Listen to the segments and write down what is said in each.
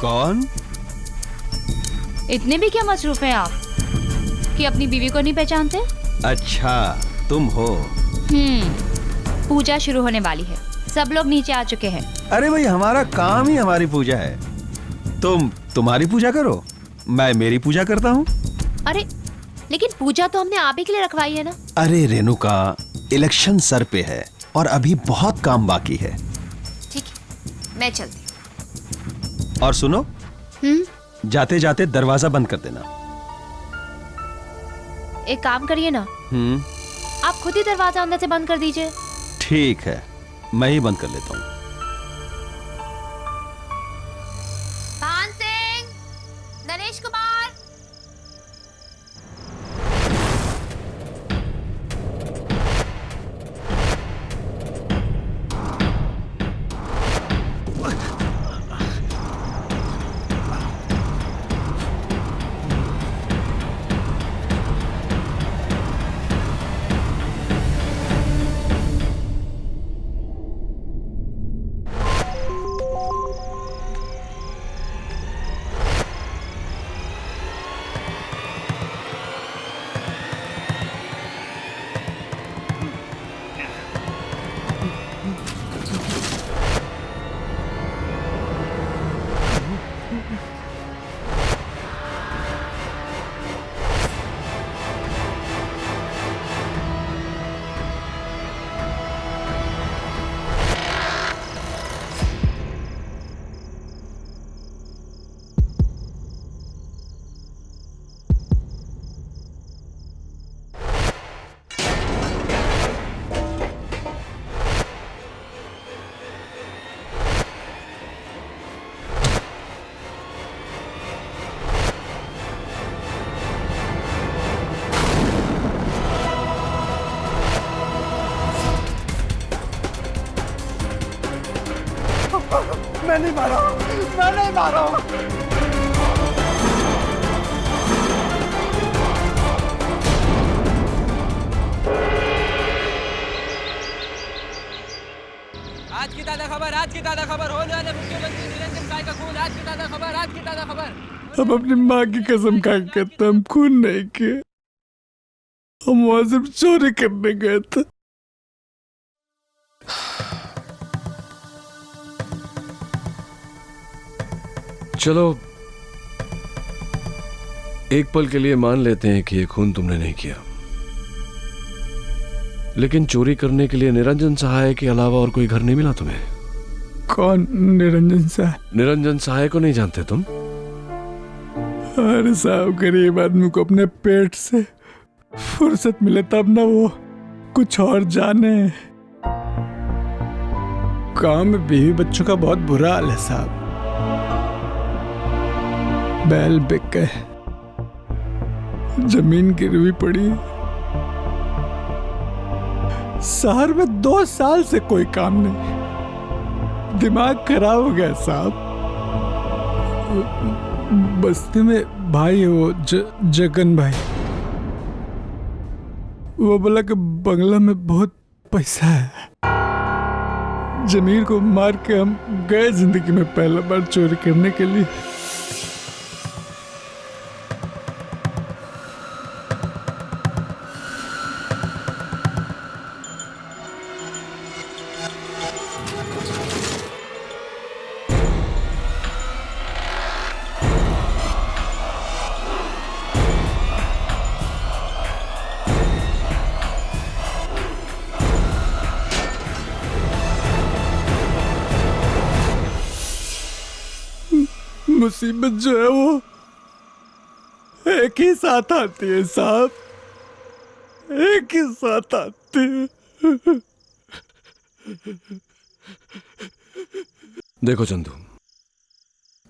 कौन? इतने भी क्या मसरूफ हैं आप कि अपनी बीवी को नहीं पहचानते? अच्छा, तुम हो। पूजा शुरू होने वाली है, सब लोग नीचे आ चुके हैं। अरे भाई, हमारा काम ही हमारी पूजा है। तुम तुम्हारी पूजा करो, मैं मेरी पूजा करता हूँ। अरे लेकिन पूजा तो हमने आप ही के लिए रखवाई है ना। अरे रेणुका, इलेक्शन सर पे है और अभी बहुत काम बाकी है। ठीक है, मैं चलती हूँ। और सुनो, जाते जाते दरवाजा बंद कर देना। एक काम करिए ना, आप खुद ही दरवाजा अंदर से बंद कर दीजिए। ठीक है, मैं ही बंद कर लेता हूँ। भान सिंह, नरेश कुमार। मैं नहीं मारा, मैं नहीं मारा। आज की ताज़ा खबर, आज की ताज़ा खबर। होने वाले मुख्यमंत्री निरंजन साय का खून। आज की ताज़ा खबर, आज की ताज़ा खबर। हम अपनी माँ की कसम खा के कहते हम खून नहीं किए, हम वहां सिर्फ चोरी करने गए थे। चलो एक पल के लिए मान लेते हैं कि ये खून तुमने नहीं किया, लेकिन चोरी करने के लिए निरंजन सहाय के अलावा और कोई घर नहीं मिला तुम्हें? कौन निरंजन सहाय? निरंजन सहाय को नहीं जानते तुम? अरे साहब, गरीब आदमी को अपने पेट से फुर्सत मिले तब ना वो कुछ और जाने। गांव में बीवी बच्चों का बहुत बुरा हाल है साहब। बैल बिक गए, जमीन गिरवी पड़ी, शहर में 2 साल से कोई काम नहीं। दिमाग खराब हो गया साहब। बस्ती में भाई है वो जगन भाई, वो बोला कि बंगला में बहुत पैसा है। जमीर को मार के हम गए जिंदगी में पहला बार चोरी करने के लिए। मुसीबत जो है वो एक ही साथ आती है साहब, एक ही साथ आती है। देखो चंदू,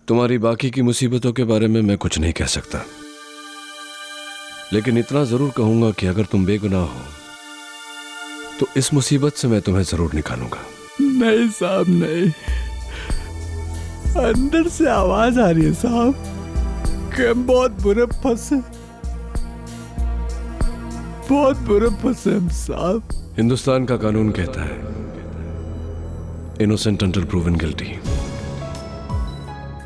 तुम्हारी बाकी की मुसीबतों के बारे में मैं कुछ नहीं कह सकता, लेकिन इतना जरूर कहूंगा कि अगर तुम बेगुनाह हो तो इस मुसीबत से मैं तुम्हें जरूर निकालूंगा। नहीं साहब नहीं, अंदर से आवाज आ रही है साहब कि हम बहुत बुरे फंसे, बहुत बुरे फंसे हम साहब। हिंदुस्तान का कानून कहता है इनोसेंट अंटिल प्रूवन गिल्टी।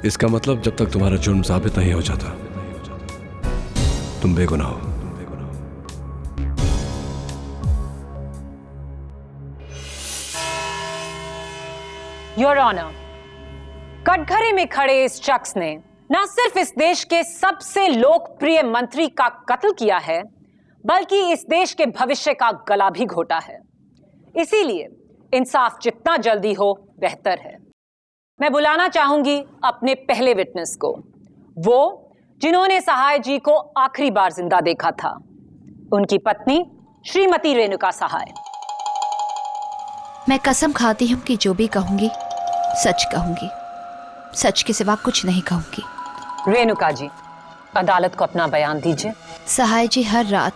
इसका मतलब जब तक तुम्हारा जुर्म साबित नहीं हो जाता तुम बेगुनाह हो। योर ऑनर, कटघरे में खड़े इस शख्स ने न सिर्फ इस देश के सबसे लोकप्रिय मंत्री का कत्ल किया है, बल्कि इस देश के भविष्य का गला भी घोटा है। इसीलिए इंसाफ जितना जल्दी हो बेहतर है। मैं बुलाना चाहूंगी अपने पहले विटनेस को, वो जिन्होंने सहाय जी को आखिरी बार जिंदा देखा था, उनकी पत्नी श्रीमती रेणुका सहाय। मैं कसम खाती हूँ कि जो भी कहूंगी सच कहूंगी, सच के सिवा कुछ नहीं कहूंगी। रेणुका जी, अदालत को अपना बयान दीजिए। सहाय जी हर रात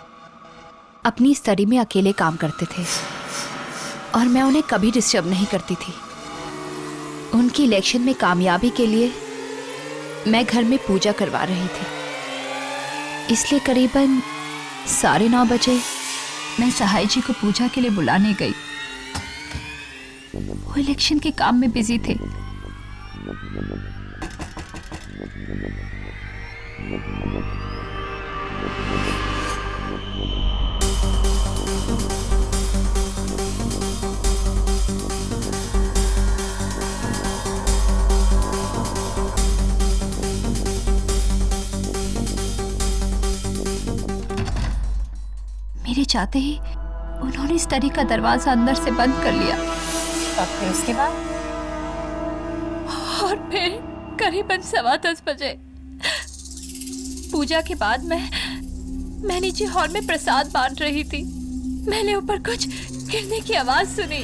अपनी स्टडी में अकेले काम करते थे और मैं उन्हें कभी डिस्टर्ब नहीं करती थी। उनकी इलेक्शन में कामयाबी के लिए मैं घर में पूजा करवा रही थी, इसलिए करीबन 9:30 बजे मैं सहाय जी को पूजा के लिए बुलाने गई। वो इलेक्शन के काम में बिजी थे। मेरे चाहते ही उन्होंने स्टडी का दरवाजा अंदर से बंद कर लिया। और फिर उसके बाद? और फिर करीबन 10:15 बजे पूजा के बाद मैं नीचे हॉल में प्रसाद बांट रही थी। मैंने ऊपर कुछ गिरने की आवाज सुनी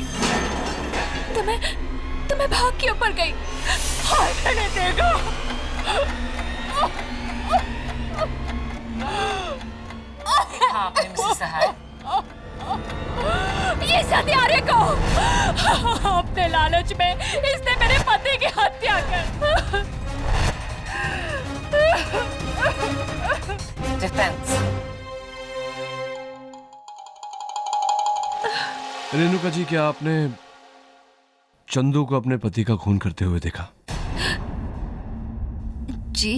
तो मैं भाग के ऊपर गई। हाय मैंने देखा आपने मुझसे सहाय ये सत्यारे को अपने लालच में इसने मेरे पति की हत्या कर। डिफेंस। रेणुका जी, क्या आपने चंदू को अपने पति का खून करते हुए देखा? जी।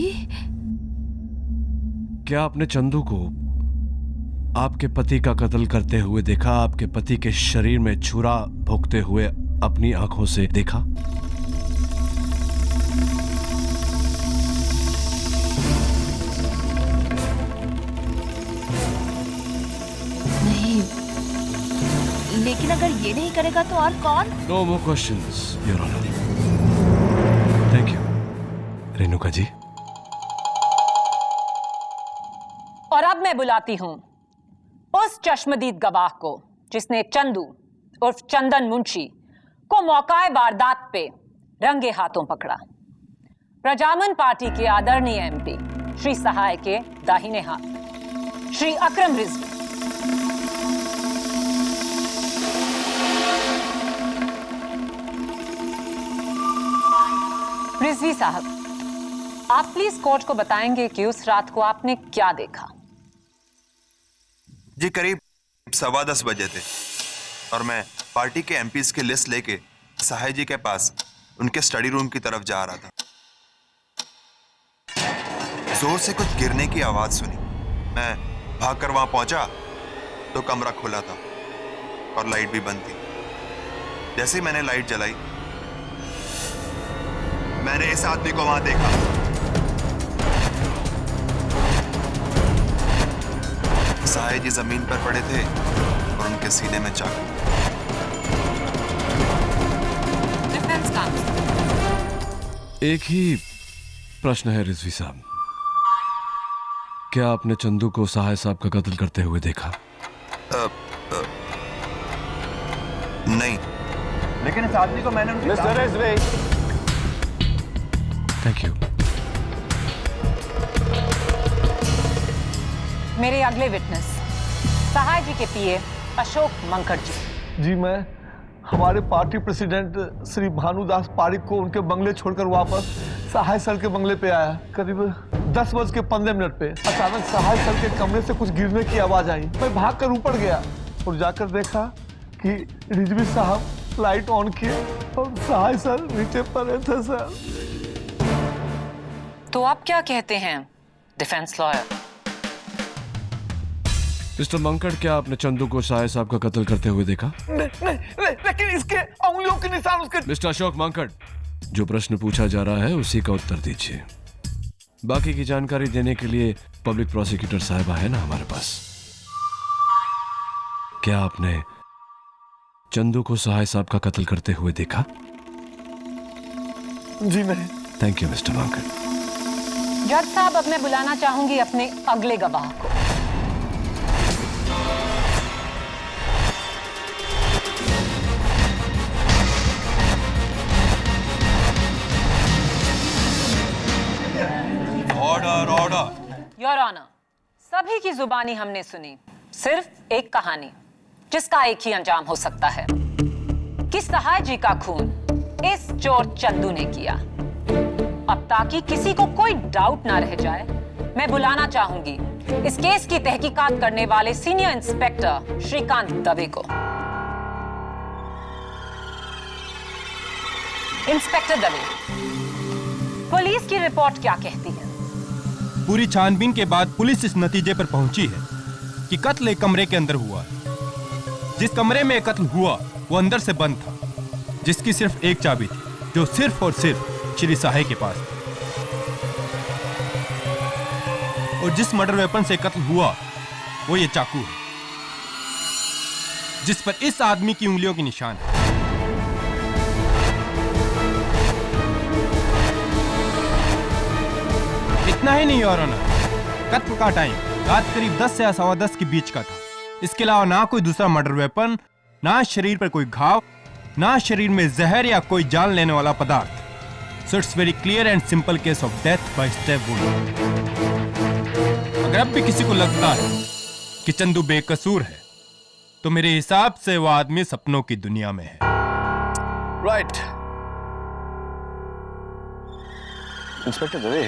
क्या आपने चंदू को आपके पति का कत्ल करते हुए देखा? आपके पति के शरीर में छुरा भोंकते हुए अपनी आंखों से देखा? नहीं, लेकिन अगर ये नहीं करेगा तो और कौन? No more questions, your honour. Thank you Renuka ji. और अब मैं बुलाती हूं उस चश्मदीद गवाह को जिसने चंदू उर्फ चंदन मुंशी को मौकाए वारदात पे रंगे हाथों पकड़ा। प्रजामन पार्टी के आदरणीय एमपी श्री सहाय के दाहिने हाथ श्री अकरम रिजवी। रिजवी साहब, आप प्लीज कोर्ट को बताएंगे कि उस रात को आपने क्या देखा? जी करीब 10:15 बजे थे और मैं पार्टी के एमपीज की लिस्ट लेके सहाय जी के पास उनके स्टडी रूम की तरफ जा रहा था। जोर से कुछ गिरने की आवाज सुनी। मैं भागकर वहां पहुंचा तो कमरा खुला था और लाइट भी बंद थी। जैसे ही मैंने लाइट जलाई मैंने इस आदमी को वहां देखा। सहाय जी जमीन पर पड़े थे और उनके सीने में चाकू। Defence council. एक ही प्रश्न है रिजवी साहब, क्या आपने चंदू को सहाय साहब का कत्ल करते हुए देखा? नहीं, लेकिन इस आदमी को मैंने मिस्टर रिजवी। Thank you. मेरे अगले विटनेस सहाय जी के पीए अशोक मंकड़ जी। जी, मैं हमारे पार्टी प्रेसिडेंट श्री भानुदास पारिक को उनके बंगले छोड़कर वापस सहाय सर के बंगले पे आया। करीब 10:15 पे अचानक सहाय सर के कमरे से कुछ गिरने की आवाज आई। मैं भागकर ऊपर गया और जाकर देखा कि रिजवी साहब लाइट ऑन किए और सहाय सर नीचे पड़े थे। सर तो आप क्या कहते हैं डिफेंस लॉयर? मिस्टर मंकड़, क्या आपने चंदू को साहे साहब का कत्ल करते हुए देखा? लेकिन इसके उंगलियों के निशान उसके। मिस्टर अशोक मंकड़, जो प्रश्न पूछा जा रहा है उसी का उत्तर दीजिए। बाकी की जानकारी देने के लिए पब्लिक प्रोसिक्यूटर साहिबा है ना हमारे पास। क्या आपने चंदू को सहाय साहब का कत्ल करते हुए देखा? जी नहीं। Thank you mister Mankad. जज साहब, अब मैं बुलाना चाहूंगी अपने अगले गवाह को। Order order. योर ऑनर, सभी की जुबानी हमने सुनी। सिर्फ एक कहानी जिसका एक ही अंजाम हो सकता है कि सहाय जी का खून इस चोर चंदू ने किया। अब ताकि किसी को कोई डाउट ना रह जाए, मैं बुलाना चाहूंगी इस केस की तहकीकात करने वाले सीनियर इंस्पेक्टर श्रीकांत दवे को। इंस्पेक्टर दवे, पुलिस की रिपोर्ट क्या कहती है? पूरी छानबीन के बाद पुलिस इस नतीजे पर पहुंची है कि कत्ल एक कमरे के अंदर हुआ है। जिस कमरे में कत्ल हुआ वो अंदर से बंद था, जिसकी सिर्फ एक चाबी थी, जो सिर्फ और सिर्फ श्री सहाय के पास थी। और जिस मर्डर वेपन से कत्ल हुआ वो ये चाकू है, जिस पर इस आदमी की उंगलियों के निशान है। इतना ही नहीं और कत्ल का टाइम रात करीब 10 से 10:15 के बीच का था। इसके अलावा ना कोई दूसरा मर्डर वेपन, ना शरीर पर कोई घाव, ना शरीर में जहर या कोई जान लेने वाला पदार्थ। So it's very clear and simple case of death by step wound. अगर अब भी किसी को लगता है कि चंदू बेकसूर है, तो मेरे हिसाब से वो आदमी सपनों की दुनिया में है। राइट। इंस्पेक्टर दवे,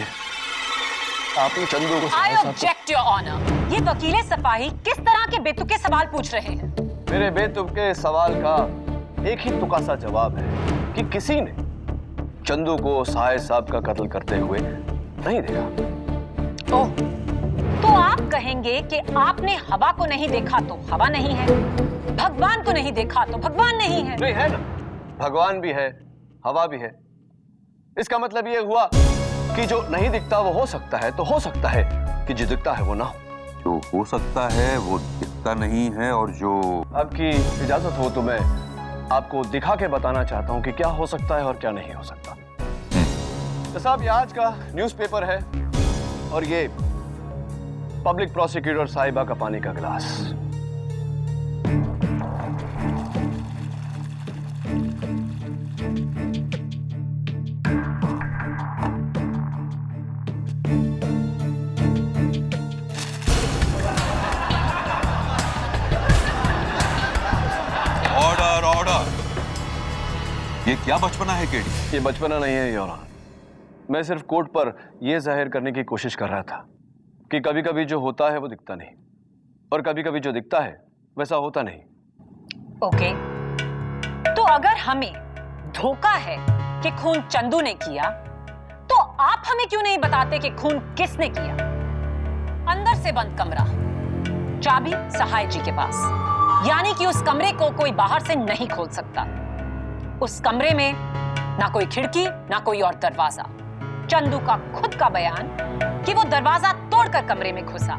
आपने चंदू को I object your honor। ये वकीले सफाही किस तरह के बेतुके सवाल पूछ रहे हैं? मेरे बेतुके सवाल का एक ही तुका सा जवाब है कि किसी ने चंदू को सहाय साहब का कत्ल करते हुए नहीं देखा। ओह, तो आप कहेंगे कि आपने हवा को नहीं देखा तो हवा नहीं है, भगवान को नहीं देखा तो भगवान नहीं है। नहीं है ना, भगवान भी है, हवा भी है। इसका मतलब ये हुआ कि जो नहीं दिखता वो हो सकता है, तो हो सकता है कि जो दिखता है वो ना हो। जो हो सकता है वो दिखता नहीं है, और जो आपकी इजाजत हो तो मैं आपको दिखा के बताना चाहता हूं कि क्या हो सकता है और क्या नहीं हो सकता। तो साहब, ये आज का न्यूज़पेपर है और ये पब्लिक प्रोसिक्यूटर साहिबा का पानी का गिलास। Order order. ये क्या बचपना है केडी? ये बचपना नहीं है योर ऑनर। मैं सिर्फ कोर्ट पर यह जाहिर करने की कोशिश कर रहा था कि कभी कभी जो होता है वो दिखता नहीं, और कभी कभी जो दिखता है वैसा होता नहीं। ओके, तो अगर हमें धोखा है कि खून चंदू ने किया, तो आप हमें क्यों नहीं बताते कि खून किसने किया? अंदर से बंद कमरा, चाबी सहाय जी के पास, यानी कि उस कमरे को कोई बाहर से नहीं खोल सकता। उस कमरे में ना कोई खिड़की, ना कोई और दरवाजा। चंदू का खुद का बयान कि वो दरवाजा तोड़कर कमरे में घुसा।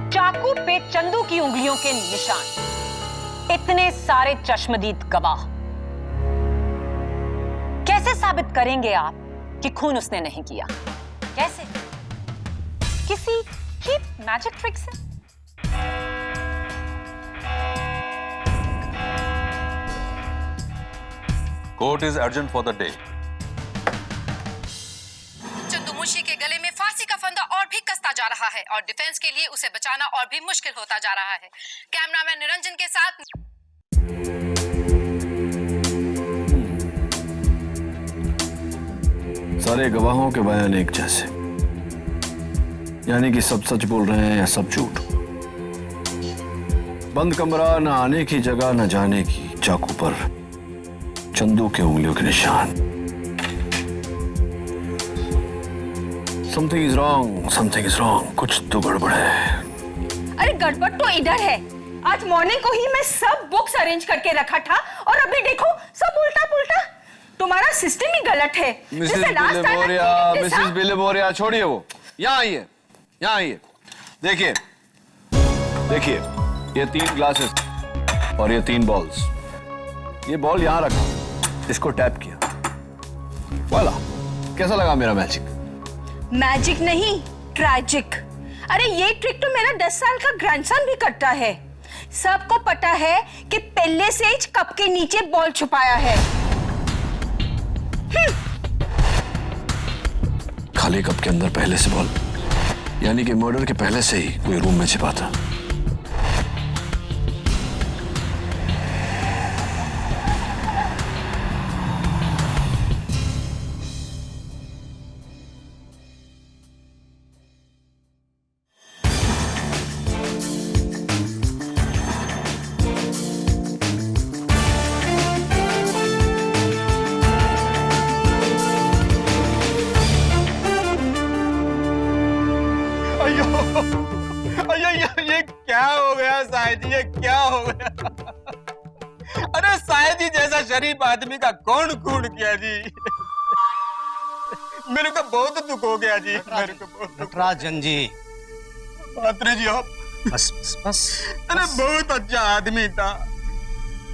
चाकू पे चंदू की उंगलियों के निशान। इतने सारे चश्मदीद गवाह। कैसे साबित करेंगे आप कि खून उसने नहीं किया? कैसे? किसी चीप मैजिक ट्रिक से? Court is urgent for the day. Chandu Munshi के गले में फांसी का फंदा और भी कसता जा रहा है और डिफेंस के लिए उसे बचाना और भी मुश्किल होता जा रहा है। कैमरामैन निरंजन के साथ सारे गवाहों के बयान एक जैसे, यानी कि सब सच बोल रहे हैं या सब झूठ। बंद कमरा, न आने की जगह, न जाने की, चाकू पर चंदू के उंगलियों के निशान। समथिंग इज रॉन्ग, कुछ तो गड़बड़ है। अरे गड़बड़ तो इधर है। आज मॉर्निंग को ही मैं सब बुक्स अरेंज करके रखा था और अभी देखो सब उल्टा पुल्टा। तुम्हारा सिस्टम ही गलत है। मिसेस बिलेबोरिया छोड़िए वो, यहाँ आइए। देखिए ये 3 ग्लासेस और ये 3 बॉल्स। ये बॉल यहाँ रखा, इसको टैप किया, वाला। कैसा लगा मेरा मैजिक? मैजिक नहीं, ट्रैजिक। अरे ये ट्रिक तो मेरा 10 साल का ग्रैंडसन भी करता है। सबको पता है कि पहले से ही कप के नीचे बॉल छुपाया है। खाली कप के अंदर पहले से बॉल, यानी कि मर्डर के पहले से ही कोई रूम में छिपा था। ये क्या हो गया साहिद जी, ये क्या हो गया? अरे साहिद जी जैसा शरीफ आदमी का कौन खून किया जी? मेरे को बहुत दुख हो गया जी, मेरे को बहुत। नटराजन जी, पात्रे जी आप बस। अरे बहुत अच्छा आदमी था।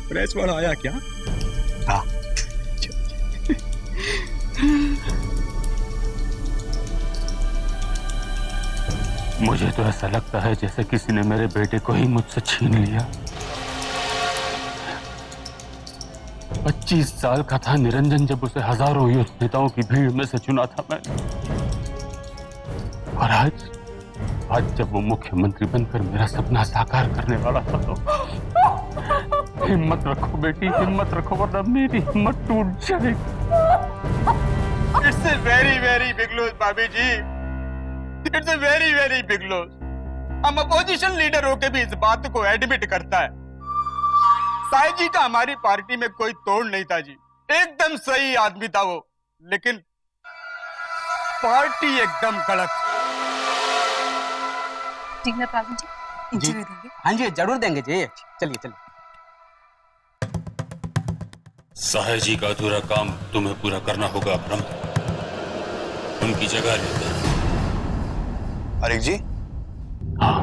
प्रेस वाला आया क्या? हाँ। मुझे तो ऐसा लगता है जैसे किसी ने मेरे बेटे को ही मुझसे छीन लिया। 25 साल का था निरंजन जब उसे हजारों युद्ध नेताओं की भीड़ में से चुना था मैंने, और आज जब वो मुख्यमंत्री बनकर मेरा सपना साकार करने वाला था तो हिम्मत रखो बेटी, हिम्मत रखो, वरना मेरी हिम्मत टूट जाएगी। It's very very big loss भाभी जी, it's a very very big loss. हम अपोजिशन लीडर होके भी इस बात को एडमिट करता है। साहिद जी का हमारी पार्टी में कोई तोड़ नहीं था जी, एकदम सही आदमी था वो, लेकिन पार्टी एकदम गलत। ठीक है प्रवीण जी, इंटरव्यू देंगे? हाँ जी जरूर देंगे जी, चलिए। साहिद जी का अधूरा काम तुम्हें पूरा करना होगा ब्रह्म, उनकी जगह लेते हैं। अरे जी, हाँ,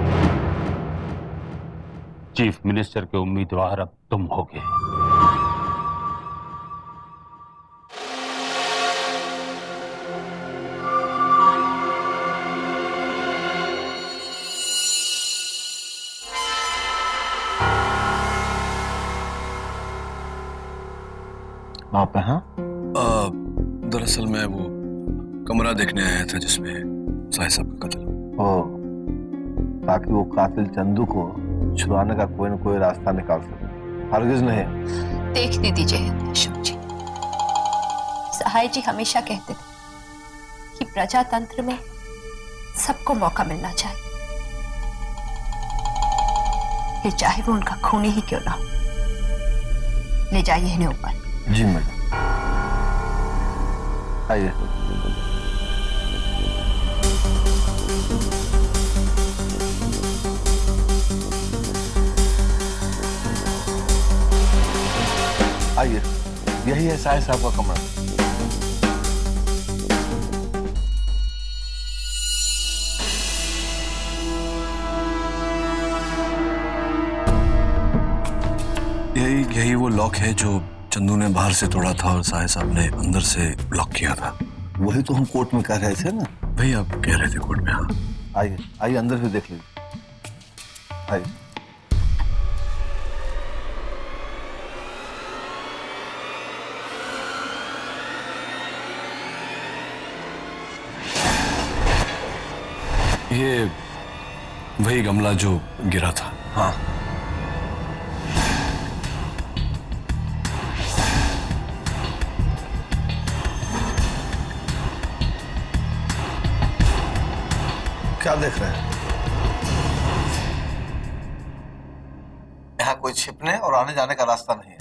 चीफ मिनिस्टर के उम्मीदवार अब तुम होगे। आप हैं? दरअसल मैं वो कमरा देखने आया था जिसमें साहिद साहब का कत्ल। ताकि वो कातिल चंदू को छुड़ाने का कोई न कोई रास्ता निकाल सके। हरगिज नहीं। देखने दीजिए अशोक जी, सहाय जी हमेशा कहते थे कि प्रजातंत्र में सबको मौका मिलना चाहिए, फिर चाहे वो उनका खून ही क्यों ना हो। ले जाइए इन्हें ऊपर। जी मैडम, आइए। आइए, यही है साहिद साहब का कमरा। यही वो लॉक है जो चंदू ने बाहर से तोड़ा था और साहिद साहब ने अंदर से लॉक किया था। वही तो हम कोर्ट में कह रहे थे ना। भाई आप कह रहे थे कोर्ट में? हाँ आइए, आइए अंदर भी देख लीजिए। आइए। ये वही गमला जो गिरा था। हाँ, क्या देख रहे हैं? यहाँ कोई छिपने और आने जाने का रास्ता नहीं है।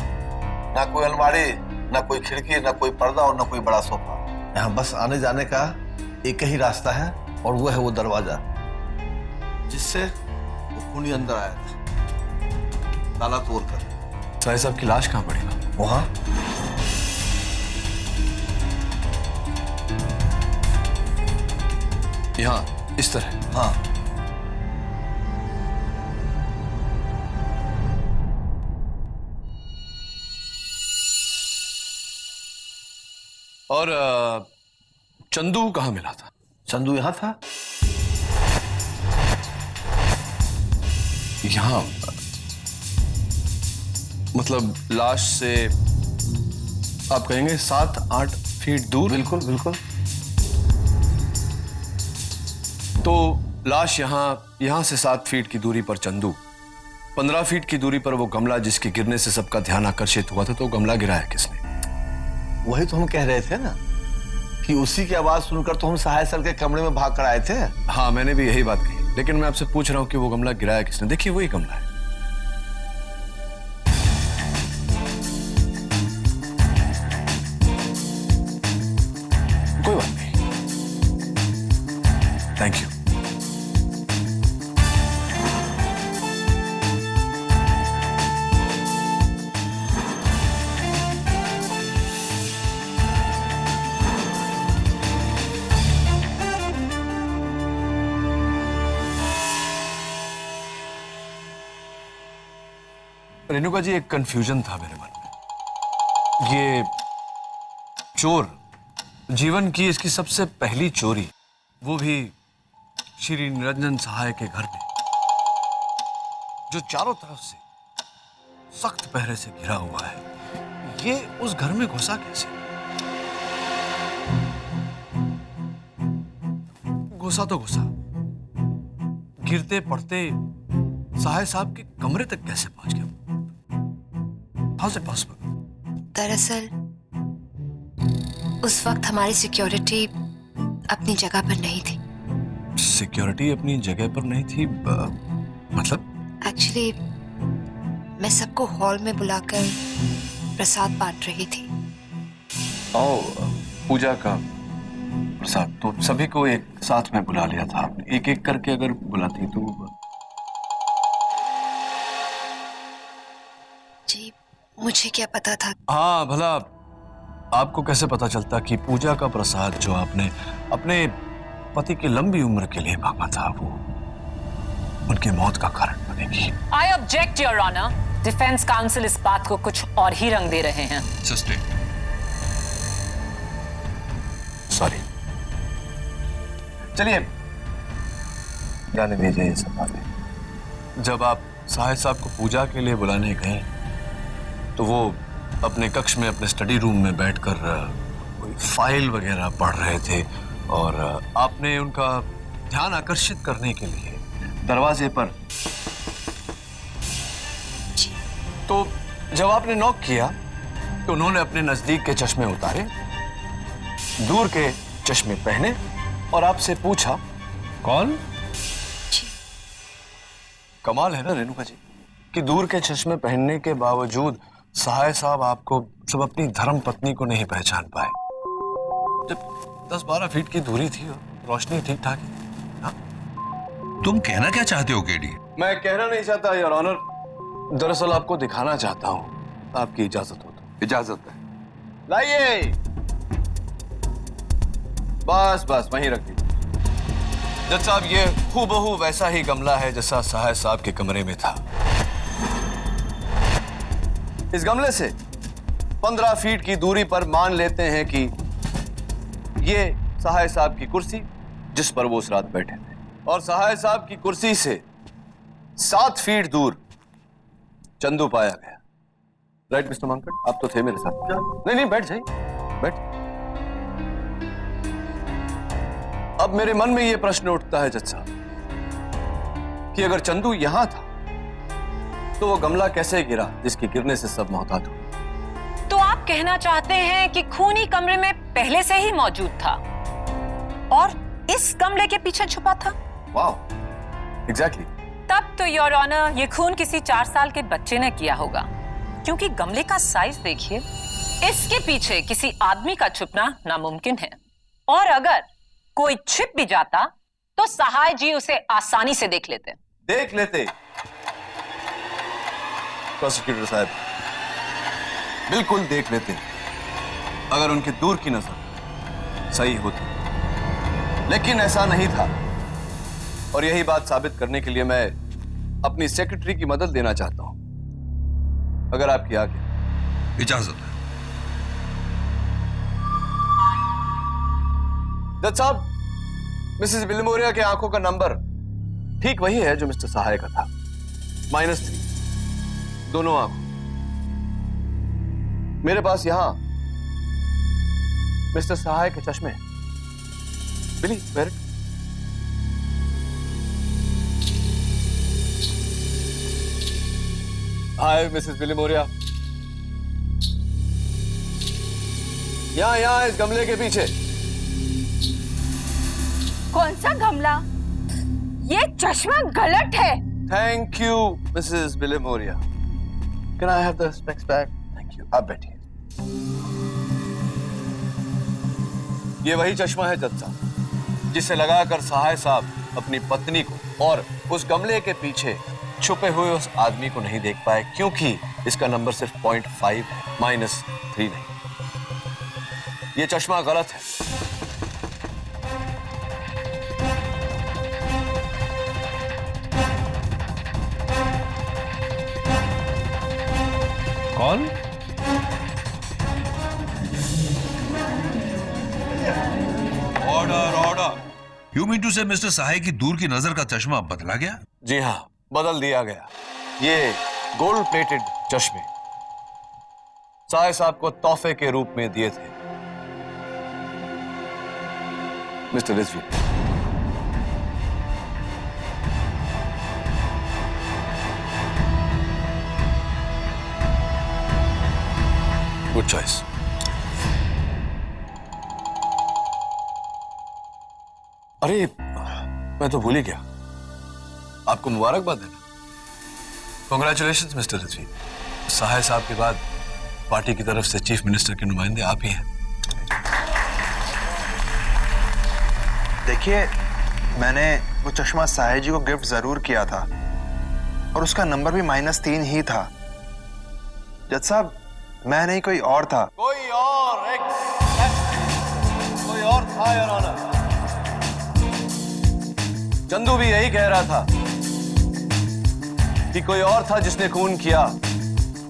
ना कोई अलमारी, ना कोई खिड़की, ना कोई पर्दा और ना कोई बड़ा सोफा। यहाँ बस आने जाने का एक ही रास्ता है और वो है वो दरवाजा जिससे वो खूनी अंदर आया था, ताला तोड़कर। साहिब साहब की लाश कहाँ पड़ी? वहां यहाँ इस तरह? हाँ। और चंदू कहाँ मिला था? चंदू यहाँ था। यहाँ मतलब लाश से आप कहेंगे 7-8 फीट दूर? बिल्कुल बिल्कुल। तो लाश यहाँ से 7 फीट की दूरी पर चंदू, 15 फीट की दूरी पर वो गमला जिसके गिरने से सबका ध्यान आकर्षित हुआ था। तो गमला गिराया किसने? वही तो हम कह रहे थे ना कि उसी की आवाज सुनकर तो हम सहाय सर के कमरे में भाग कर आए थे। हाँ, मैंने भी यही बात कही, लेकिन मैं आपसे पूछ रहा हूं कि वो गमला गिराया किसने? देखिए वही गमला है। कोई बात नहीं, थैंक यू। रेणुका जी, एक कंफ्यूजन था मेरे मन में। ये चोर जीवन की इसकी सबसे पहली चोरी, वो भी श्री निरंजन सहाय के घर में, जो चारों तरफ से सख्त पहरे से घिरा हुआ है, ये उस घर में घुसा कैसे? घुसा तो घुसा, गिरते पड़ते सहाय साहब के कमरे तक कैसे पहुंच गया? How's it possible? दरअसल उस वक्त हमारी सिक्योरिटी अपनी जगह पर नहीं थी। सिक्योरिटी अपनी जगह पर नहीं थी? मतलब? एक्चुअली मैं सबको हॉल में बुलाकर प्रसाद बांट रही थी। पूजा का प्रसाद तो सभी को एक साथ में बुला लिया था आपने। एक एक करके अगर बुलाती तो। जी, मुझे क्या पता था। हाँ, भला आपको कैसे पता चलता कि पूजा का प्रसाद जो आपने अपने पति की लंबी उम्र के लिए मांगा था, वो उनकी मौत का कारण बनेगी? I object your honour. Defence counsel इस बात को कुछ और ही रंग दे रहे हैं। सॉरी, चलिए जाने दीजिए ये सब बातें। जब आप सहाय साहब को पूजा के लिए बुलाने गए तो वो अपने कक्ष में, अपने स्टडी रूम में बैठकर कोई फाइल वगैरह पढ़ रहे थे और आपने उनका ध्यान आकर्षित करने के लिए दरवाजे पर, तो जब आपने नॉक किया तो उन्होंने अपने नजदीक के चश्मे उतारे, दूर के चश्मे पहने और आपसे पूछा कौन? कमाल है ना रेणुका जी कि दूर के चश्मे पहनने के बावजूद सहाय साहब आपको सब अपनी धर्म पत्नी को नहीं पहचान पाए। जब 10-12 फीट की दूरी थी और रोशनी ठीक ठाक ही। तुम कहना क्या चाहते हो केडी? मैं कहना नहीं चाहता योर ऑनर, दरअसल आपको दिखाना चाहता हूं। आपकी इजाजत हो तो? इजाजत है। लाइए, बस बस वहीं रख दीजिए। जज साहब, ये हूबहू वैसा ही गमला है जैसा सहाय साहब के कमरे में था। इस गमले से 15 फीट की दूरी पर मान लेते हैं कि ये सहाय साहब की कुर्सी जिस पर वो उस रात बैठे थे, और सहाय साहब की कुर्सी से 7 फीट दूर चंदू पाया गया। राइट मिस्टर मंकट, आप तो थे मेरे साथ। नहीं नहीं, बैठ जाइए, बैठ। अब मेरे मन में यह प्रश्न उठता है जज साहब कि अगर चंदू यहां था तो वो गमला कैसे गिरा जिसके गिरने से सब मोहतात हुए? तो आप कहना चाहते हैं कि खूनी कमरे में पहले से ही मौजूद था और इस गमले के पीछे छुपा था? वाह, एग्जैक्टली। तब तो योर ऑनर ये खून किसी 4 साल के बच्चे ने किया होगा, क्योंकि गमले का साइज देखिए। इसके पीछे किसी आदमी का छुपना नामुमकिन है, और अगर कोई छिप भी जाता तो सहाय जी उसे आसानी से देख लेते। देख लेते? प्रोसिक्यूटर साहब, बिल्कुल देख लेते अगर उनकी दूर की नजर सही होती, लेकिन ऐसा नहीं था। और यही बात साबित करने के लिए मैं अपनी सेक्रेटरी की मदद लेना चाहता हूं, अगर आपकी आज्ञा। इजाजत है। जज साहब, मिसेस विल्मोरिया के आंखों का नंबर ठीक वही है जो मिस्टर सहाय का था, -3, दोनों आंखों। मेरे पास यहां मिस्टर सहाय के चश्मे हैं। बिली, वेयर इट? हाय मिसेस विल्मोरिया, यहां इस गमले के पीछे। कौन सा गमला? ये चश्मा गलत है। Thank you Mrs Wilmoria. Can I have the specs back? Thank you. आप बैठिए। ये वही चश्मा है जज साहब, जिसे लगाकर सहाय साहब अपनी पत्नी को और उस गमले के पीछे छुपे हुए उस आदमी को नहीं देख पाए, क्योंकि इसका नंबर सिर्फ 0.5 है, -3 नहीं। ये चश्मा गलत है। कौन? Order order. You mean to say mister Sahay की दूर की नजर का चश्मा बदला गया? जी हाँ, बदल दिया गया। ये गोल्ड प्लेटेड चश्मे सहाय साहब को तोहफे के रूप में दिए थे मिस्टर रिजवी। Good choice. अरे मैं तो भूल ही गया, आपको मुबारकबाद देना। Congratulations mister Rizvi. सहाय साहब के बाद पार्टी की तरफ से चीफ मिनिस्टर के नुमाइंदे आप ही हैं। देखिए, मैंने वो चश्मा सहाय जी को गिफ्ट जरूर किया था और उसका नंबर भी -3 ही था। जज साहब, मैं नहीं, कोई और था। कोई और कोई और था योर ऑनर। चंदू भी यही कह रहा था कि कोई और था जिसने खून किया,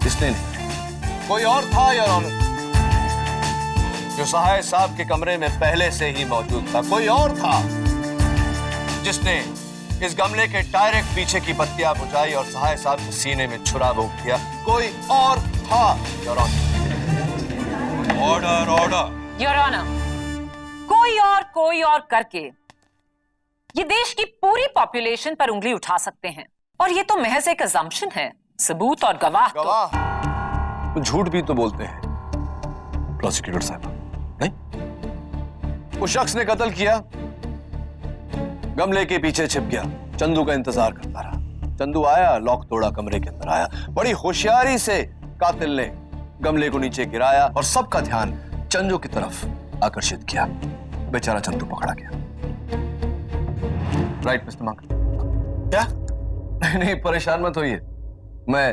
इसने नहीं। कोई और था योर ऑनर, जो सहाय साहब के कमरे में पहले से ही मौजूद था। कोई और था जिसने इस गमले के डायरेक्ट पीछे की बत्तियां बुझाई और सहाय साहब के सीने में छुरा भोंक दिया। कोई और था your honour. Order order. Your honour, कोई और करके ये देश की पूरी पॉपुलेशन पर उंगली उठा सकते हैं, और ये तो महज एक अजम्पशन है। सबूत और गवाह तो झूठ भी तो बोलते हैं प्रोसिक्यूटर साहब, नहीं? उस शख्स ने कत्ल किया, गमले के पीछे छिप गया, चंदू का इंतजार करता रहा। चंदू आया, लॉक तोड़ा, कमरे के अंदर आया। बड़ी होशियारी से कातिल ने गमले को नीचे गिराया और सबका ध्यान चंदू की तरफ आकर्षित किया। बेचारा चंदू पकड़ा गया। Right mister monk? क्या? नहीं, परेशान मत होइए, मैं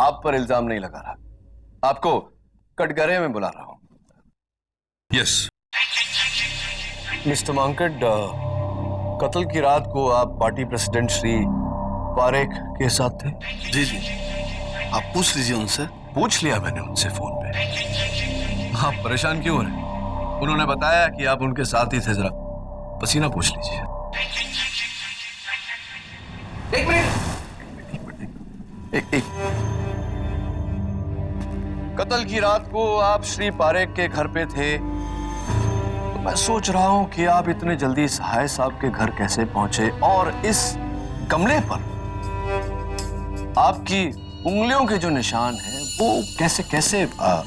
आप पर इल्जाम नहीं लगा रहा, आपको कटघरे में बुला रहा हूं। यस मिस्टर मांकड, कत्ल की रात को आप पार्टी प्रेसिडेंट श्री पारेख के साथ थे? जी जी, आप पूछ लीजिए उनसे। पूछ लिया मैंने उनसे फोन पे। आप परेशान क्यों हो रहे? उन्होंने बताया कि आप उनके साथ ही थे, जरा पसीना पूछ लीजिए। एक मिनट। एक कत्ल की रात को आप श्री पारेख के घर पे थे, तो मैं सोच रहा हूं कि आप इतने जल्दी सहाय साहब के घर कैसे पहुंचे, और इस गमले पर आपकी उंगलियों के जो निशान हैं वो कैसे कैसे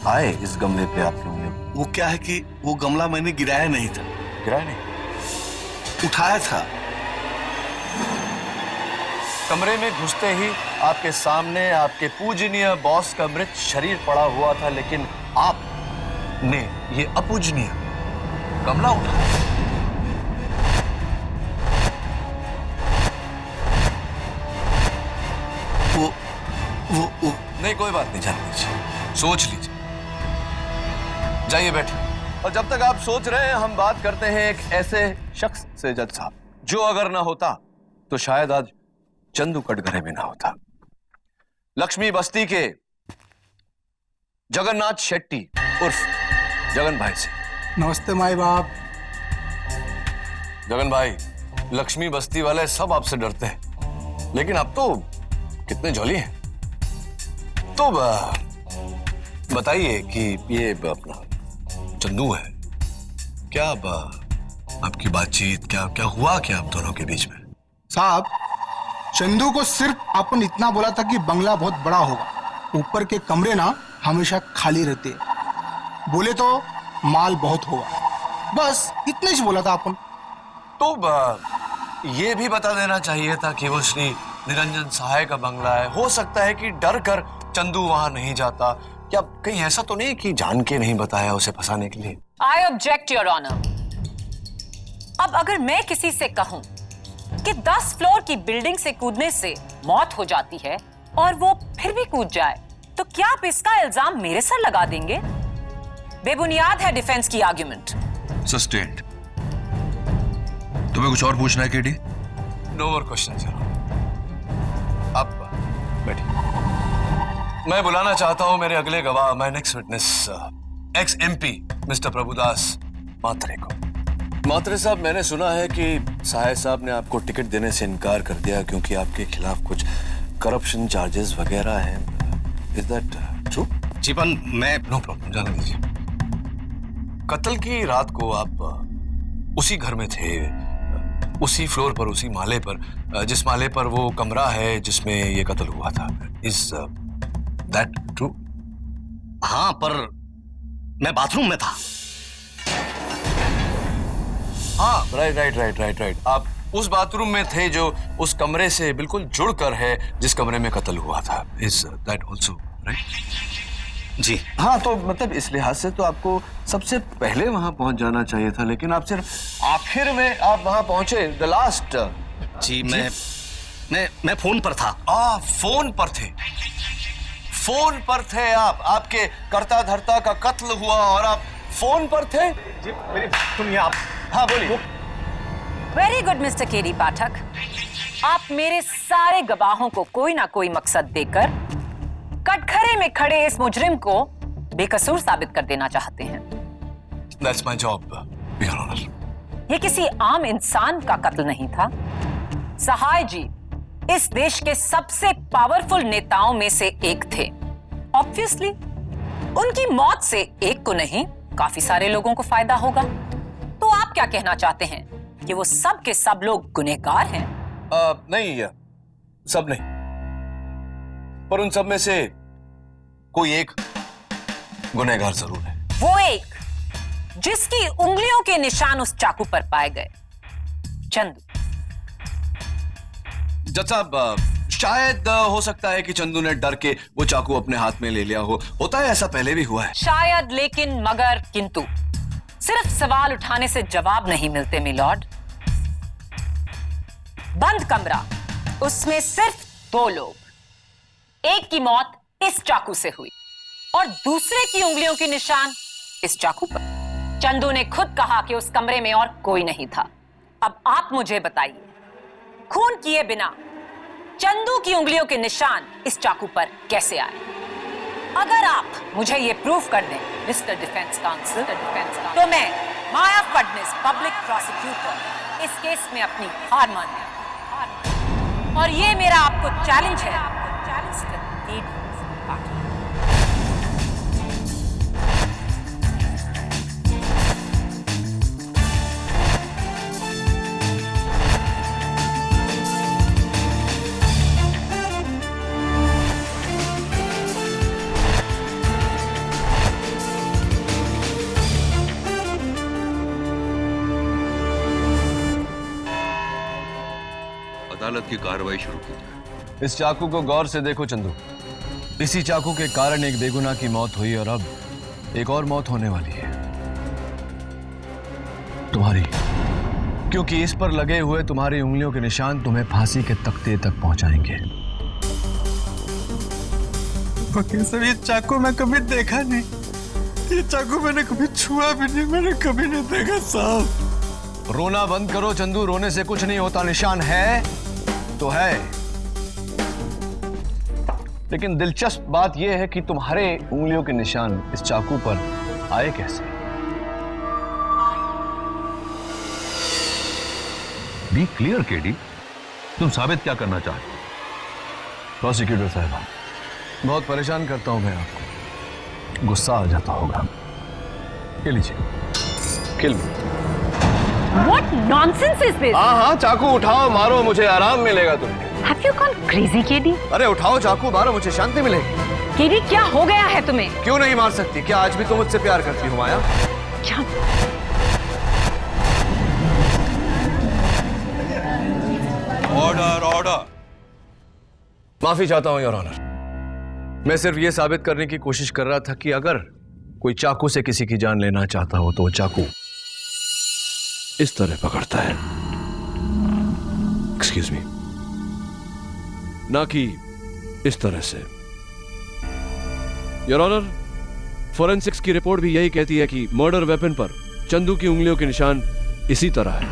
आए इस गमले पे आपकी उंगलियों? वो क्या है कि वो गमला मैंने गिराया नहीं था। गिराया नहीं? उठाया था। कमरे में घुसते ही आपके सामने आपके पूजनीय बॉस का मृत शरीर पड़ा हुआ था, लेकिन आपने ये अपूजनीय गमला उठाया। नहीं कोई बात नहीं, जाने दीजिए, सोच लीजिए। जाइए बैठिए। और जब तक आप सोच रहे हैं हम बात करते हैं एक ऐसे शख्स से जज साहब, जो अगर ना होता तो शायद आज चंदू कटघरे में ना होता। लक्ष्मी बस्ती के जगन्नाथ शेट्टी उर्फ जगन भाई से। नमस्ते माई बाप। जगन भाई, लक्ष्मी बस्ती वाले सब आपसे डरते हैं, लेकिन अब तो कितने जॉली हैं। तो बताइए कि ये अपना चंदू है, क्या आपकी बातचीत क्या हुआ क्या आप दोनों के बीच में? साहब, चंदू को सिर्फ अपन इतना बोला था कि बंगला बहुत बड़ा होगा, ऊपर के कमरे ना हमेशा खाली रहते, बोले तो माल बहुत होगा, बस इतने ही बोला था अपन। तो ये भी बता देना चाहिए था कि वो श्री निरंजन सहाय का बंगला है। हो सकता है कि डर कर चंदू वहां नहीं जाता। क्या कहीं ऐसा तो नहीं कि जान के नहीं बताया उसे फंसाने के लिए? I object your honour. अब अगर मैं किसी से कहूं कि 10 फ्लोर की बिल्डिंग से कूदने से मौत हो जाती है और वो फिर भी कूद जाए, तो क्या आप इसका इल्जाम मेरे सर लगा देंगे? बेबुनियाद है डिफेंस की आर्ग्यूमेंट। सस्टेन्ड। तुम्हें कुछ और पूछना है केडी? No more questions. आप बैठिए। मैं बुलाना चाहता हूं मेरे अगले गवाह, my next witness, ex MP mister Prabhudas Matre को। मात्रे साहब, मैंने सुना है कि सहाय साहब ने आपको टिकट देने से इनकार कर दिया क्योंकि आपके खिलाफ कुछ करप्शन चार्जेस वगैरह हैं। Is that true? जी पर मैं नो प्रॉब्लम, जाने दीजिए। कत्ल की रात को आप उसी घर में थे, उसी फ्लोर पर, उसी माले पर, जिस माले पर वो कमरा है जिसमें ये कत्ल हुआ था। Is that true? हाँ, पर मैं बाथरूम में था। हाँ, राइट। आप उस बाथरूम में थे जो उस कमरे से बिल्कुल जुड़कर है जिस कमरे में कत्ल हुआ था। Is that also right? जी हाँ, तो मतलब इस लिहाज से तो आपको सबसे पहले वहां पहुंच जाना चाहिए था, लेकिन आप सिर्फ आखिर में आप वहां पहुंचे, द लास्ट। जी मैं फोन पर था। फोन पर थे? फोन पर थे आप? आपके कर्ता धर्ता का कत्ल हुआ और आप फोन पर थे? जी मेरी सुनिए आप। हाँ बोलिए। वेरी गुड मिस्टर केडी पाठक, आप मेरे सारे गवाहों को कोई ना कोई मकसद देकर कटघरे में खड़े इस मुजरिम को बेकसूर साबित कर देना चाहते हैं। That's my job, Your Honor. ये किसी आम इंसान का कत्ल नहीं था। सहाय जी इस देश के सबसे पावरफुल नेताओं में से एक थे। ऑब्वियसली उनकी मौत से एक को नहीं, काफी सारे लोगों को फायदा होगा। तो आप क्या कहना चाहते हैं कि वो सब के सब लोग गुनहगार हैं? नहीं, सब नहीं, पर उन सब में से कोई एक गुनहगार जरूर है। वो एक जिसकी उंगलियों के निशान उस चाकू पर पाए गए, चंदू। जज साहब, शायद हो सकता है कि चंदू ने डर के वो चाकू अपने हाथ में ले लिया हो। होता है, ऐसा पहले भी हुआ है। शायद, लेकिन, मगर, किंतु सिर्फ सवाल उठाने से जवाब नहीं मिलते मिलॉर्ड। बंद कमरा, उसमें सिर्फ 2 लोग, एक की मौत इस चाकू से हुई और दूसरे की उंगलियों के निशान इस चाकू पर। चंदू ने खुद कहा कि उस कमरे में और कोई नहीं था। अब आप मुझे बताइए, खून किए बिना चंदू की उंगलियों के निशान इस चाकू पर कैसे आए? अगर आप मुझे ये प्रूफ कर दें मिस्टर डिफेंस काउंसिल, तो मैं माया फडणवीस पब्लिक प्रोसिक्यूटर इस केस में अपनी हार मान लूं। और ये मेरा आपको चैलेंज है। अदालत की कार्रवाई शुरू की। इस चाकू को गौर से देखो चंदू। इसी चाकू के कारण एक बेगुनाह की मौत हुई और अब एक और मौत होने वाली है, तुम्हारी। क्योंकि इस पर लगे हुए तुम्हारी उंगलियों के निशान तुम्हें फांसी के तख्ते तक पहुंचाएंगे। वकील साहब ये चाकू मैं कभी देखा नहीं, ये चाकू मैंने कभी छुआ भी नहीं, मैंने कभी नहीं देखा साहब। रोना बंद करो चंदू, रोने से कुछ नहीं होता। निशान है तो है, लेकिन दिलचस्प बात यह है कि तुम्हारे उंगलियों के निशान इस चाकू पर आए कैसे? बी क्लियर केडी, तुम साबित क्या करना चाहते हो? प्रोसिक्यूटर साहब, बहुत परेशान करता हूं मैं आपको, गुस्सा आ जाता होगा। ये लीजिए, किल मी। What nonsense is this? हाँ, चाकू उठाओ, मारो, मुझे आराम मिलेगा तुम्हें। Have you gone crazy, KD? अरे उठाओ चाकू, मारो, मुझे शांति मिलेगी। केडी, क्या हो गया है तुम्हें? क्यों नहीं मार सकती? क्या आज भी तुम मुझसे प्यार करती हो माया? क्या? Order, order. माफी चाहता हूं योर ऑनर, मैं सिर्फ यह साबित करने की कोशिश कर रहा था कि अगर कोई चाकू से किसी की जान लेना चाहता हो तो वो चाकू इस तरह पकड़ता है, एक्सक्यूज मी, ना कि इस तरह से। योर ऑनर, फोरेंसिक्स की रिपोर्ट भी यही कहती है कि मर्डर वेपन पर चंदू की उंगलियों के निशान इसी तरह है,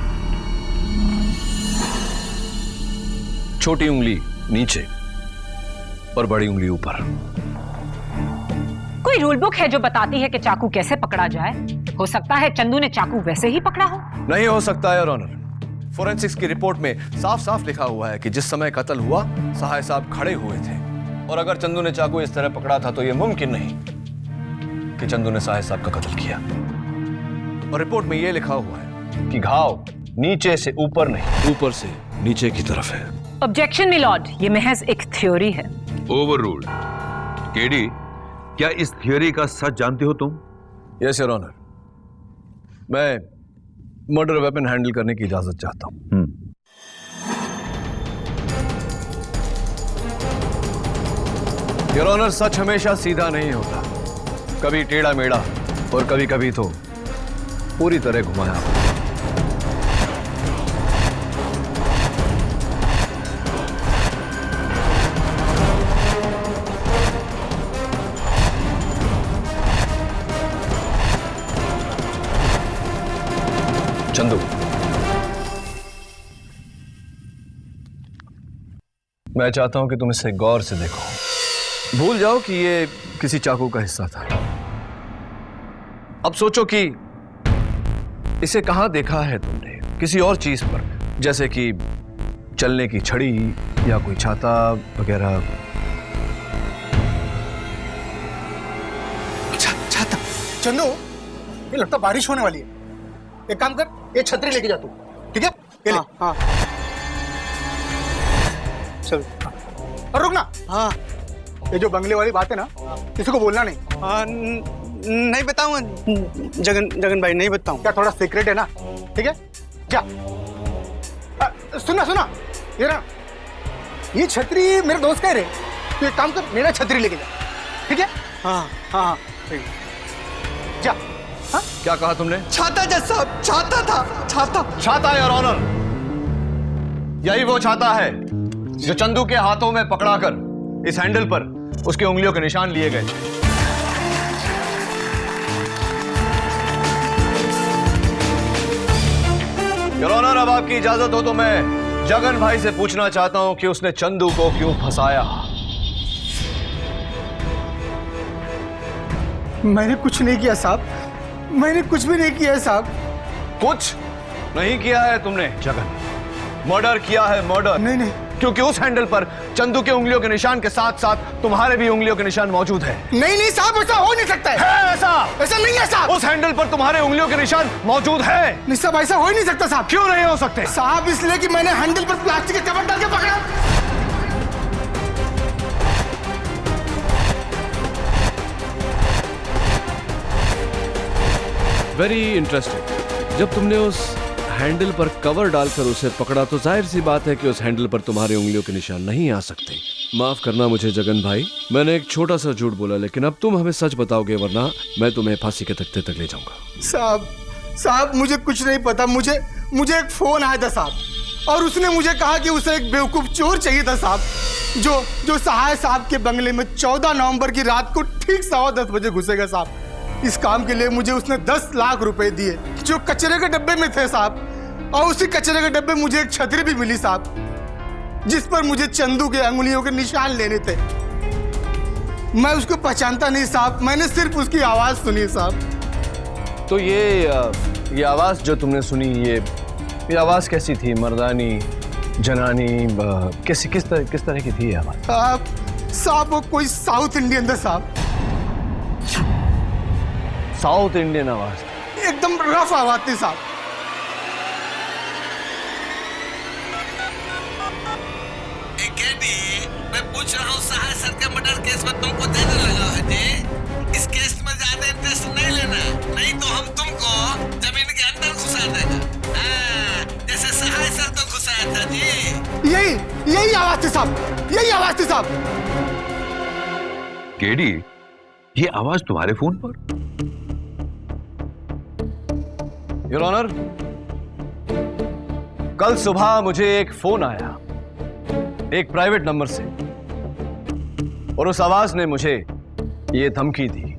छोटी उंगली नीचे और बड़ी उंगली ऊपर। कोई रूल बुक है जो बताती है कि चाकू कैसे पकड़ा जाए? हो सकता है चंदू ने चाकू वैसे ही पकड़ा हो। नहीं हो सकता है योर ऑनर, फोरेंसिक्स की रिपोर्ट में साफ साफ लिखा हुआ है कि जिस समय कत्ल हुआ सहाय साहब खड़े हुए थे, और अगर चंदू ने चाकू इस तरह पकड़ा था तो यह मुमकिन नहीं कि चंदू ने सहाय साहब का कत्ल किया। और रिपोर्ट में यह लिखा हुआ है कि घाव नीचे से ऊपर नहीं, ऊपर से नीचे की तरफ है। ऑब्जेक्शन मिलॉर्ड, ये महज एक थ्योरी है। ओवररूल्ड। केडी, क्या इस थियोरी का सच जानते हो तुम? यस योर ऑनर, मैं मर्डर वेपन हैंडल करने की इजाजत चाहता हूं। योर ऑनर, सच हमेशा सीधा नहीं होता, कभी टेढ़ा मेढ़ा और कभी कभी तो पूरी तरह घुमाया। चंदू, मैं चाहता हूं कि तुम इसे गौर से देखो, भूल जाओ कि ये किसी चाकू का हिस्सा था। अब सोचो कि इसे कहां देखा है तुमने, किसी और चीज पर, जैसे कि चलने की छड़ी या कोई छाता वगैरह। छाता? चंदू, ये लगता बारिश होने वाली है, एक काम कर, ये छतरी लेके जा तू, ठीक है? ये ले। हाँ। चल। और रुक ना। हाँ। ये जो बंगले वाली बात है ना, किसी को बोलना नहीं। हाँ, नहीं बताऊंगा जगन भाई, नहीं बताऊं। क्या थोड़ा सीक्रेट है ना, ठीक है? जा। सुना, ये ना, ये छतरी मेरे दोस्त का है रे, तो एक काम कर, मेरा छतरी लेके जा, ठीक है? हाँ हाँ हाँ, ठीक है। जा। हाँ? क्या कहा तुमने? छाता जज साहब, छाता था, छाता योर ऑनर, यही वो छाता है जो चंदू के हाथों में पकड़ाकर इस हैंडल पर उसकी उंगलियों के निशान लिए गए थे। योर ऑनर, अब आपकी इजाजत हो तो मैं जगन भाई से पूछना चाहता हूं कि उसने चंदू को क्यों फंसाया। मैंने कुछ नहीं किया साहब, मैंने कुछ भी नहीं किया है साहब। कुछ नहीं किया है तुमने जगन, मर्डर किया है, मर्डर। नहीं, क्योंकि उस हैंडल पर चंदू के उंगलियों के निशान के साथ साथ तुम्हारे भी उंगलियों के निशान मौजूद है। नहीं साहब, ऐसा हो नहीं सकता है। ऐसा नहीं है साहब। उस हैंडल पर तुम्हारे उंगलियों के निशान मौजूद है। नहीं साहब, ऐसा हो ही नहीं सकता साहब। क्यों नहीं हो सकते साहब? इसलिए कि मैंने हैंडल पर प्लास्टिक के कवर डाल के पकड़ा। Very interesting. जब तुमने उस हैंडल पर कवर डालकर उसे पकड़ा तो जाहिर सी बात है कि उस हैंडल पर तुम्हारे उंगलियों के निशान नहीं आ सकते। माफ करना मुझे जगन भाई, मैंने एक छोटा सा झूठ बोला, लेकिन अब तुम हमें सच बताओगे वरना मैं तुम्हें फांसी के तख्ते तक ले जाऊंगा। साहब मुझे कुछ नहीं पता, मुझे एक फोन आया था साहब। और उसने मुझे कहा कि उसे एक बेवकूफ चोर चाहिए था साहब, जो सहाय साहब के बंगले में 14 नवंबर की रात को ठीक 10:15 बजे घुसेगा साहब। इस काम के लिए मुझे उसने 10 लाख रुपए दिए जो कचरे के डब्बे में थे साहब, और उसी कचरे के डब्बे मुझे एक छतरी भी मिली साहब, जिस पर मुझे चंदू के अंगुलियों के निशान लेने थे। मैं उसको पहचानता नहीं साहब, मैंने सिर्फ उसकी आवाज सुनी साहब। तो ये आवाज जो तुमने सुनी, ये आवाज कैसी थी? मर्दानी, जनानी, किस तरह की थी ये आवाज? साहब वो कोई साउथ इंडियन था साहब। साउथ इंडियन आवाज? एकदम रफ आवाज थी साहब। मैं पूछ रहा हूँ, सहाय सर के मर्डर केस में तुमको देने लगा है जी। इस केस में ज्यादा इंटरेस्ट नहीं लेना, नहीं तो हम तुमको जमीन के अंदर घुसा देगा, जैसे सहाय सर को घुसाया था जी। यही आवाज थी साहब, यही आवाज थी साहब। केडी, ये आवाज तुम्हारे फोन पर? योर ऑनर, कल सुबह मुझे एक फोन आया एक प्राइवेट नंबर से, और उस आवाज ने मुझे ये धमकी दी,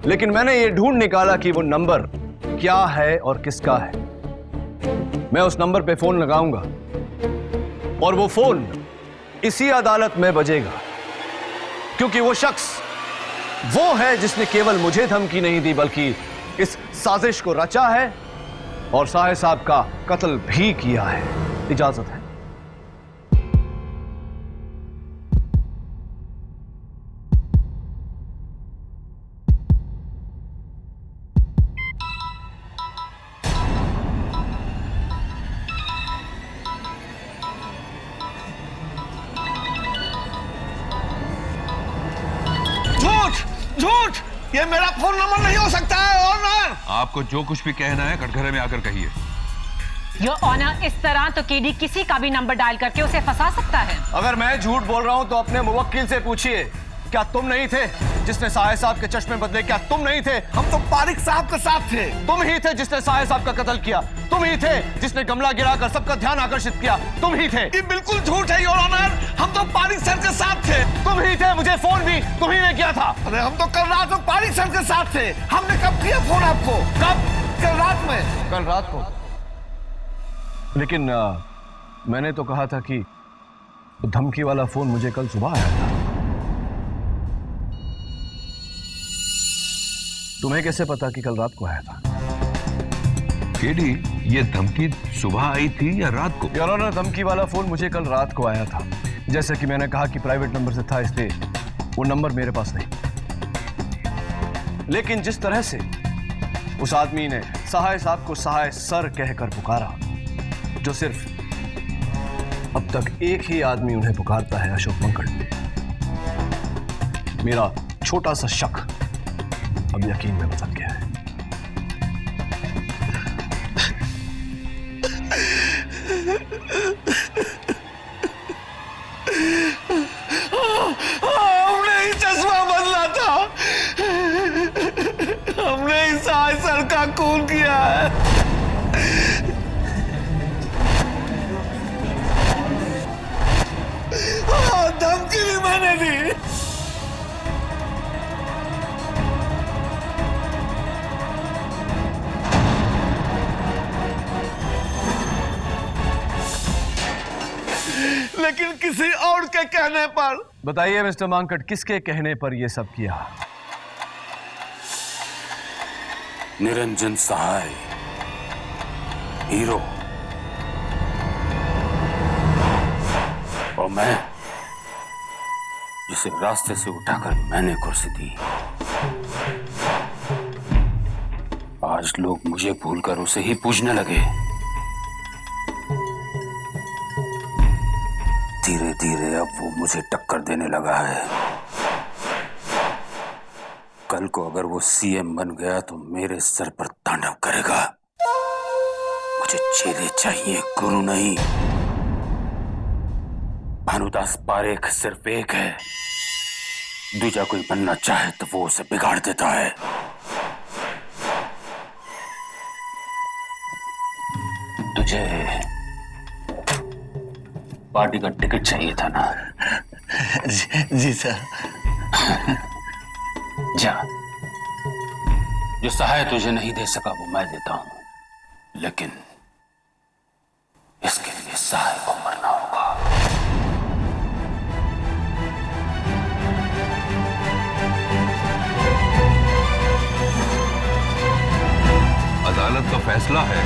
लेकिन मैंने ये ढूंढ निकाला कि वो नंबर क्या है और किसका है। मैं उस नंबर पे फोन लगाऊंगा और वो फोन इसी अदालत में बजेगा, क्योंकि वो शख्स वो है जिसने केवल मुझे धमकी नहीं दी बल्कि इस साजिश को रचा है और सहाय साहब का कत्ल भी किया है। इजाजत है। झूठ, ये मेरा फोन नंबर नहीं हो सकता है ऑनर। आपको जो कुछ भी कहना है कटघरे में आकर कहिए। योर ऑनर, इस तरह तो केडी किसी का भी नंबर डायल करके उसे फंसा सकता है। अगर मैं झूठ बोल रहा हूं तो अपने मुवक्किल से पूछिए, क्या तुम नहीं थे जिसने सहाय साहब के चश्मे बदले? क्या तुम नहीं थे? हम तो पारिक साहब के साथ थे। तुम ही थे जिसने सहाय साहब का कत्ल किया, तुम ही थे जिसने गमला गिराकर सबका ध्यान आकर्षित किया, तुम ही थे। ये बिल्कुल झूठ है योर ऑनर, हम तो पारिक सर के साथ थे। तुम ही थे, मुझे फोन भी तुम ही ने किया था। अरे हम तो कल रात में पारिक सर के साथ थे। हमने कब किया फोन आपको? कब? कल रात में। कल रात को? लेकिन मैंने तो कहा था कि धमकी वाला फोन मुझे कल सुबह आया था। तुम्हें कैसे पता कि कल रात को आया था? केडी, ये धमकी सुबह आई थी या रात को? योर ऑनर, धमकी वाला फोन मुझे कल रात को आया था। जैसे कि मैंने कहा कि प्राइवेट नंबर से था, इसलिए वो नंबर मेरे पास नहीं। लेकिन जिस तरह से उस आदमी ने सहाय साहब को सहाय सर कहकर पुकारा, जो सिर्फ अब तक एक ही आदमी उन्हें पुकारता है, अशोक मंकड़, मेरा छोटा सा शक अब यकीन में बदल गया है। हमने ही चश्मा बदला था, हमने ही सहाय सर का खून किया है। धमकी भी मैंने दी। लेकिन किसी और के कहने पर। बताइए मिस्टर मांकड़, किसके कहने पर यह सब किया? निरंजन सहाय, हीरो, और मैं जिसे रास्ते से उठाकर मैंने कुर्सी दी। आज लोग मुझे भूलकर उसे ही पूजने लगे। धीरे धीरे अब वो मुझे टक्कर देने लगा है। कल को अगर वो सीएम बन गया तो मेरे सर पर तांडव करेगा। मुझे चेले चाहिए, गुरु नहीं। भानुदास पारेख सिर्फ एक है, दूजा कोई बनना चाहे तो वो उसे बिगाड़ देता है। पार्टी का टिकट चाहिए था ना? जी सर। जा, जो सहाय तुझे नहीं दे सका वो मैं देता हूं, लेकिन इसके लिए सहाय को मरना होगा। अदालत का फैसला है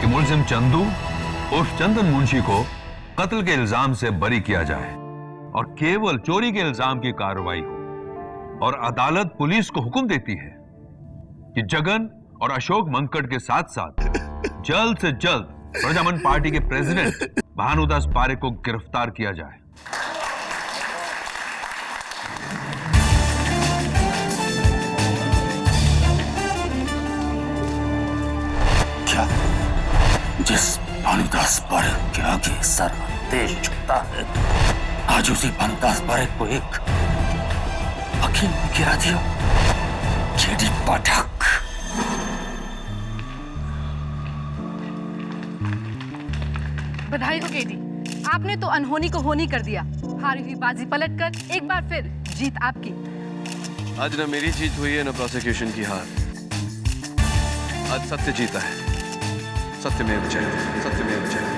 कि मुलजिम चंदू उर्फ चंदन मुंशी को कत्ल के इल्जाम से बरी किया जाए और केवल चोरी के इल्जाम की कार्रवाई हो। और अदालत पुलिस को हुक्म देती है कि जगन और अशोक मंकड़ के साथ साथ जल्द से जल्द प्रजामन पार्टी के प्रेसिडेंट भानुदास पारेख को गिरफ्तार किया जाए। क्या जिस भानुदास पारेख के आगे सर देश झुकता है, आज उसी भानुदास पारेख को एक वकील ने गिरा दिया? केडी पाठक। बधाई हो केडी, आपने तो अनहोनी को होनी कर दिया। हारी हुई बाजी पलटकर एक बार फिर जीत आपकी। आज न मेरी जीत हुई है न प्रोसिक्यूशन की हार। आज सत्य जीता है। सत्यमेव जयते, सत्यमेव जयते।